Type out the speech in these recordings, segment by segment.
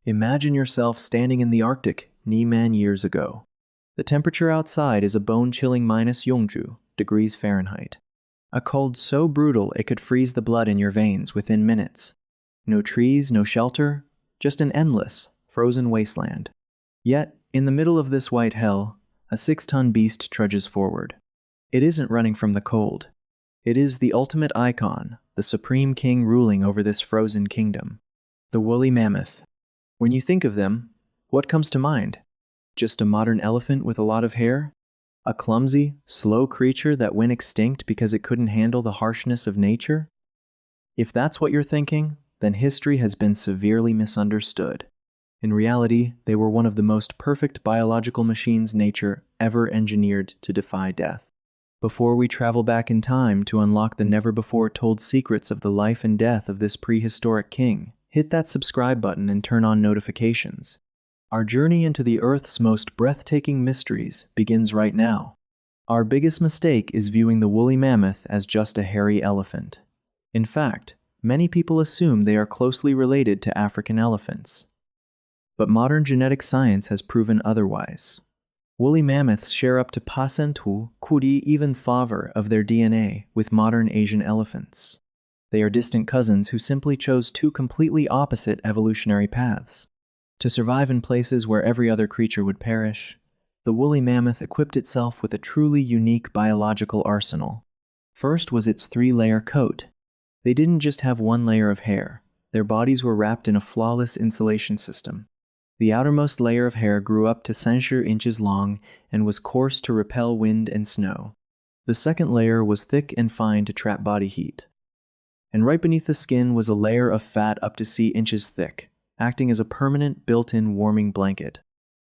Imagine yourself standing in the Arctic knee-man years ago. The temperature outside is a bone-chilling -Yongju degrees Fahrenheit. A cold so brutal it could freeze the blood in your veins within minutes. No trees, no shelter, just an endless, frozen wasteland. Yet, in the middle of this white hell, a 6-ton beast trudges forward. It isn't running from the cold. It is the ultimate icon, the supreme king ruling over this frozen kingdom. The woolly mammoth. When you think of them, what comes to mind? Just a modern elephant with a lot of hair? A clumsy, slow creature that went extinct because it couldn't handle the harshness of nature? If that's what you're thinking, then history has been severely misunderstood. In reality, they were one of the most perfect biological machines nature ever engineered to defy death. Before we travel back in time to unlock the never-before-told secrets of the life and death of this prehistoric king, hit that subscribe button and turn on notifications. Our journey into the Earth's most breathtaking mysteries begins right now. Our biggest mistake is viewing the woolly mammoth as just a hairy elephant. In fact, many people assume they are closely related to African elephants. But modern genetic science has proven otherwise. Woolly mammoths share up to pasentu, kuri, even favor of their DNA with modern Asian elephants. They are distant cousins who simply chose two completely opposite evolutionary paths. To survive in places where every other creature would perish, the woolly mammoth equipped itself with a truly unique biological arsenal. First was its 3-layer coat. They didn't just have one layer of hair. Their bodies were wrapped in a flawless insulation system. The outermost layer of hair grew up to 10 inches long and was coarse to repel wind and snow. The second layer was thick and fine to trap body heat. And right beneath the skin was a layer of fat up to 6 inches thick, acting as a permanent built-in warming blanket.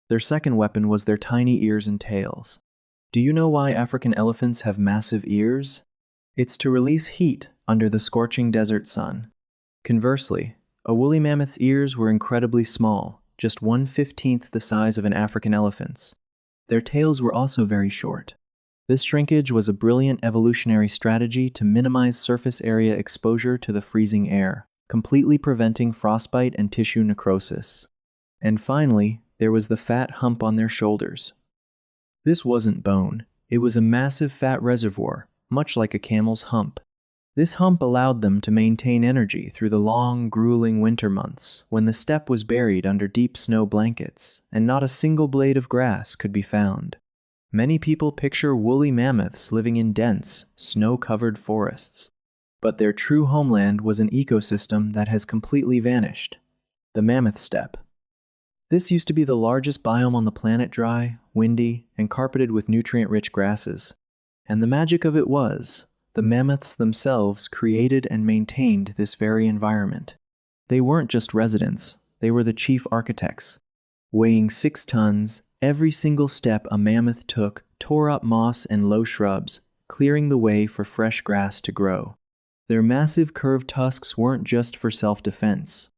Their second weapon was their tiny ears and tails. Do you know why African elephants have massive ears? It's to release heat under the scorching desert sun. Conversely, a woolly mammoth's ears were incredibly small, just 1/15 the size of an African elephant's. Their tails were also very short. This shrinkage was a brilliant evolutionary strategy to minimize surface area exposure to the freezing air, completely preventing frostbite and tissue necrosis. And finally, there was the fat hump on their shoulders. This wasn't bone. It was a massive fat reservoir, much like a camel's hump. This hump allowed them to maintain energy through the long, grueling winter months when the steppe was buried under deep snow blankets and not a single blade of grass could be found. Many people picture woolly mammoths living in dense, snow-covered forests. But their true homeland was an ecosystem that has completely vanished: the Mammoth Steppe. This used to be the largest biome on the planet, dry, windy, and carpeted with nutrient-rich grasses. And the magic of it was, the mammoths themselves created and maintained this very environment. They weren't just residents, they were the chief architects. Weighing 6 tons, every single step a mammoth took tore up moss and low shrubs, clearing the way for fresh grass to grow. Their massive curved tusks weren't just for self-defense.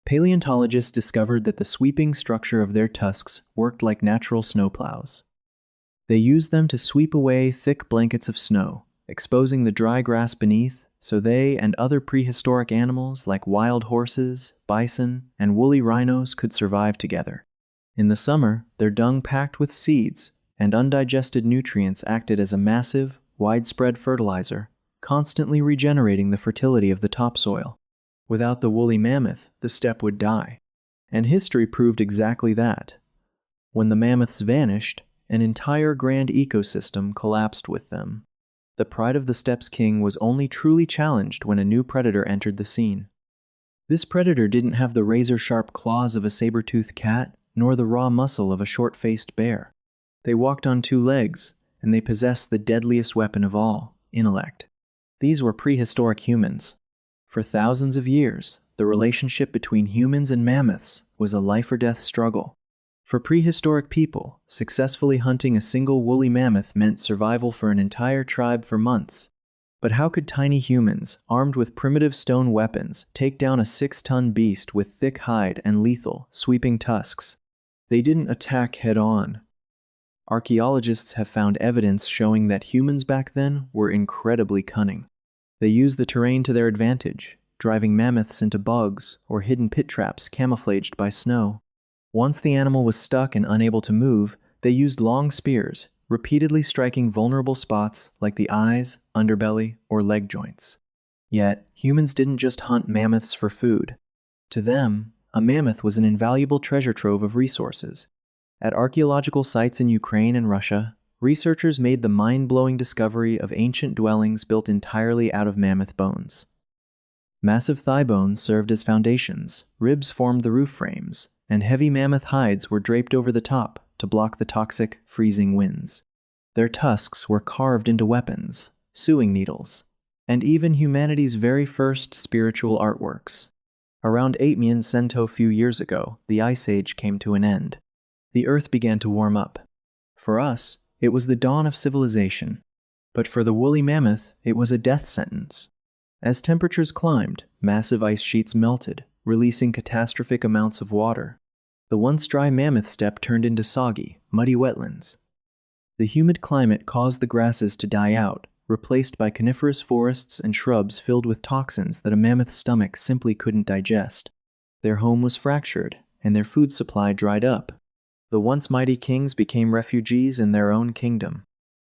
Paleontologists discovered that the sweeping structure of their tusks worked like natural snowplows. They used them to sweep away thick blankets of snow, exposing the dry grass beneath so they and other prehistoric animals like wild horses, bison, and woolly rhinos could survive together. In the summer, their dung packed with seeds and undigested nutrients acted as a massive, widespread fertilizer, constantly regenerating the fertility of the topsoil. Without the woolly mammoth, the steppe would die. And history proved exactly that. When the mammoths vanished, an entire grand ecosystem collapsed with them. The pride of the steppe's king was only truly challenged when a new predator entered the scene. This predator didn't have the razor-sharp claws of a saber-toothed cat, nor the raw muscle of a short-faced bear. They walked on 2 legs, and they possessed the deadliest weapon of all: intellect. These were prehistoric humans. For thousands of years, the relationship between humans and mammoths was a life-or-death struggle. For prehistoric people, successfully hunting a single woolly mammoth meant survival for an entire tribe for months. But how could tiny humans, armed with primitive stone weapons, take down a 6-ton beast with thick hide and lethal, sweeping tusks? They didn't attack head-on. Archaeologists have found evidence showing that humans back then were incredibly cunning. They used the terrain to their advantage, driving mammoths into bogs or hidden pit traps camouflaged by snow. Once the animal was stuck and unable to move, they used long spears, repeatedly striking vulnerable spots like the eyes, underbelly, or leg joints. Yet, humans didn't just hunt mammoths for food. To them, a mammoth was an invaluable treasure trove of resources. At archaeological sites in Ukraine and Russia, researchers made the mind-blowing discovery of ancient dwellings built entirely out of mammoth bones. Massive thigh bones served as foundations, ribs formed the roof frames, and heavy mammoth hides were draped over the top to block the toxic, freezing winds. Their tusks were carved into weapons, sewing needles, and even humanity's very first spiritual artworks. Around 8 million cento few years ago, the Ice Age came to an end. The Earth began to warm up. For us, it was the dawn of civilization. But for the woolly mammoth, it was a death sentence. As temperatures climbed, massive ice sheets melted, releasing catastrophic amounts of water. The once dry Mammoth Steppe turned into soggy, muddy wetlands. The humid climate caused the grasses to die out, replaced by coniferous forests and shrubs filled with toxins that a mammoth's stomach simply couldn't digest. Their home was fractured, and their food supply dried up. The once mighty kings became refugees in their own kingdom.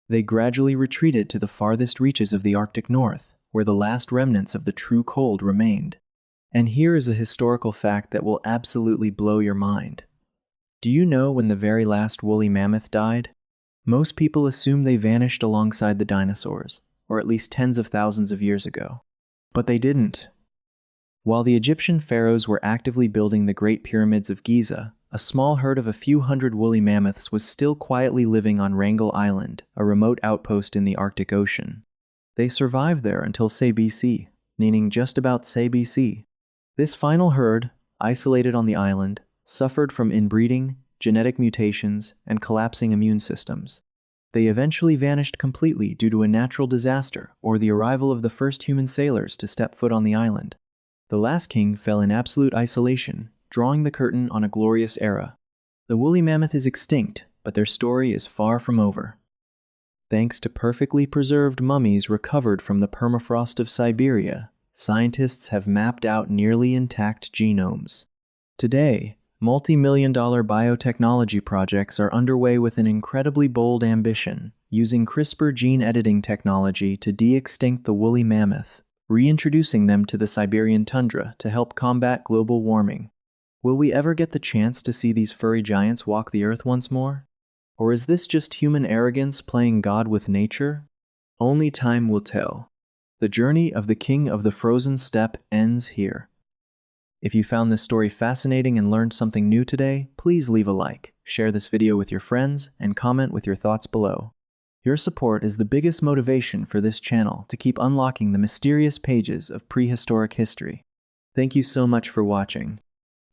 They gradually retreated to the farthest reaches of the Arctic North, where the last remnants of the true cold remained. And here is a historical fact that will absolutely blow your mind. Do you know when the very last woolly mammoth died? Most people assume they vanished alongside the dinosaurs, or at least tens of thousands of years ago. But they didn't. While the Egyptian pharaohs were actively building the Great Pyramids of Giza, a small herd of a few hundred woolly mammoths was still quietly living on Wrangel Island, a remote outpost in the Arctic Ocean. They survived there until say BC, meaning just about say BC. This final herd, isolated on the island, suffered from inbreeding, genetic mutations, and collapsing immune systems. They eventually vanished completely due to a natural disaster or the arrival of the first human sailors to step foot on the island. The last king fell in absolute isolation, drawing the curtain on a glorious era. The woolly mammoth is extinct, but their story is far from over. Thanks to perfectly preserved mummies recovered from the permafrost of Siberia, scientists have mapped out nearly intact genomes. Today, multi-million-dollar biotechnology projects are underway with an incredibly bold ambition, using CRISPR gene editing technology to de-extinct the woolly mammoth, reintroducing them to the Siberian tundra to help combat global warming. Will we ever get the chance to see these furry giants walk the earth once more? Or is this just human arrogance playing God with nature? Only time will tell. The journey of the king of the frozen steppe ends here. If you found this story fascinating and learned something new today, please leave a like, share this video with your friends, and comment with your thoughts below. Your support is the biggest motivation for this channel to keep unlocking the mysterious pages of prehistoric history. Thank you so much for watching.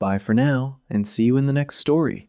Bye for now, and see you in the next story.